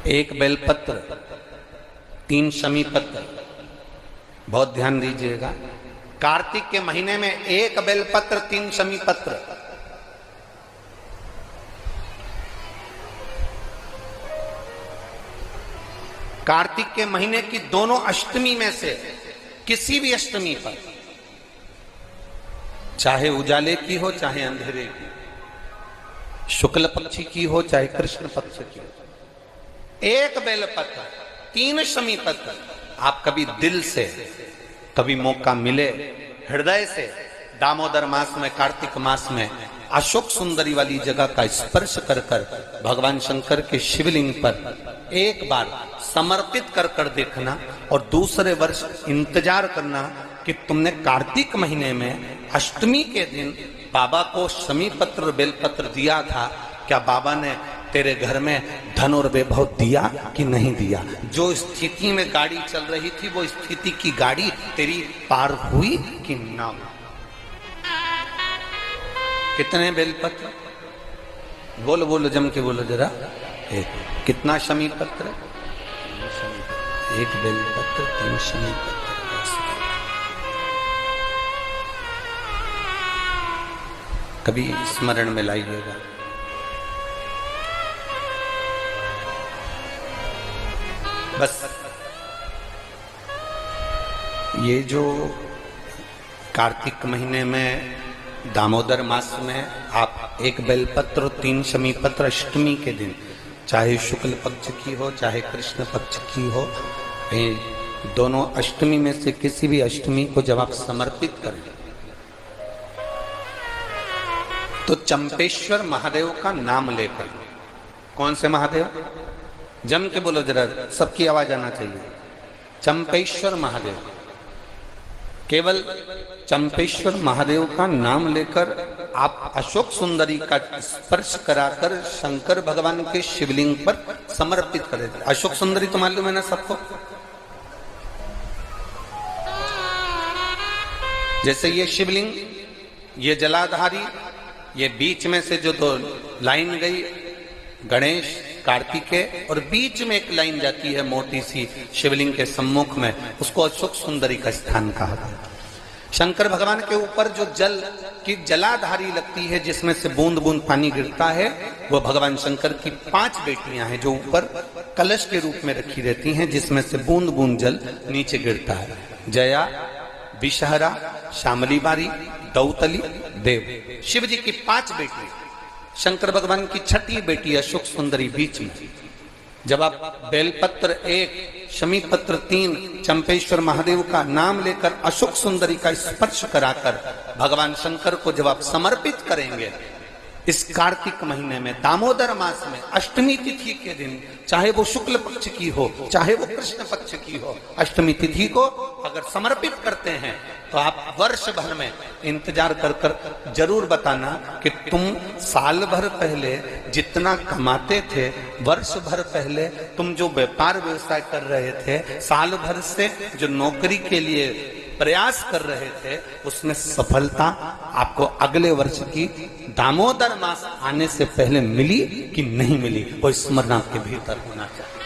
एक बेलपत्र, 3 शमी पत्र। बहुत ध्यान दीजिएगा, कार्तिक के महीने में 1 बेलपत्र 3 शमी पत्र। कार्तिक के महीने की दोनों अष्टमी में से किसी भी अष्टमी पर, चाहे उजाले की हो चाहे अंधेरे की, शुक्ल पक्ष की हो चाहे कृष्ण पक्ष की, 1 बेलपत्र 3 शमी पत्र। आप कभी दिल से, कभी मौका मिले हृदय से, दामोदर मास में, कार्तिक मास में अशोक सुंदरी वाली जगह का स्पर्श कर कर भगवान शंकर के शिवलिंग पर एक बार समर्पित कर कर देखना, और दूसरे वर्ष इंतजार करना कि तुमने कार्तिक महीने में अष्टमी के दिन बाबा को शमी पत्र बेलपत्र दिया था, क्या बाबा ने तेरे घर में धन और वैभव दिया कि नहीं दिया? जो स्थिति में गाड़ी चल रही थी वो स्थिति की गाड़ी तेरी पार हुई कि ना? कितने बेलपत्र? बोलो बोलो, जम के बोलो जरा। एक। कितना शमी पत्र? 1 बेलपत्र 3 शमी पत्र। कभी स्मरण में लाइएगा। बस ये जो कार्तिक महीने में दामोदर मास में आप 1 बेलपत्र और 3 शमी पत्र अष्टमी के दिन, चाहे शुक्ल पक्ष की हो चाहे कृष्ण पक्ष की हो, दोनों अष्टमी में से किसी भी अष्टमी को जब आप समर्पित करें तो चंपेश्वर महादेव का नाम लेकर, कौन से महादेव? जम के बोलो जरा, सबकी आवाज आना चाहिए। चंपेश्वर महादेव, केवल चंपेश्वर महादेव का नाम लेकर आप अशोक सुंदरी का स्पर्श कराकर शंकर भगवान के शिवलिंग पर समर्पित करें। अशोक सुंदरी तो मालूम है ना सबको? जैसे ये शिवलिंग, ये जलाधारी, ये बीच में से जो 2 लाइन गई गणेश कार्तिकेय, और बीच में एक लाइन जाती है मोटी सी शिवलिंग के सम्मुख में, उसको अशोक सुंदरी का स्थान कहा है। शंकर भगवान के ऊपर जो जल की जलाधारी लगती है, जिसमें से बूंद बूंद पानी गिरता है, वो भगवान शंकर की 5 बेटियां हैं जो ऊपर कलश के रूप में रखी रहती हैं, जिसमें से बूंद बूंद जल नीचे गिरता है। जया, विषहरा, श्यामली बारी, दौतली, देव। शिव जी की 5 बेटी, शंकर भगवान की 6ठी बेटी अशोक सुंदरी बीच में। जब आप बेलपत्र 1, शमी पत्र 3, चंपेश्वर महादेव का नाम लेकर अशोक सुंदरी का स्पर्श कराकर भगवान शंकर को जब आप समर्पित करेंगे इस कार्तिक महीने में, दामोदर मास में, अष्टमी तिथि के दिन, चाहे वो शुक्ल पक्ष की हो चाहे वो कृष्ण पक्ष की हो, अष्टमी तिथि को अगर समर्पित करते हैं तो आप वर्ष भर में इंतजार कर कर जरूर बताना कि तुम साल भर पहले जितना कमाते थे, वर्ष भर पहले तुम जो व्यापार व्यवसाय कर रहे थे, साल भर से जो नौकरी के लिए प्रयास कर रहे थे, उसमें सफलता आपको अगले वर्ष की दामोदर मास आने से पहले मिली कि नहीं मिली, वो स्मरण आपके भीतर होना चाहिए।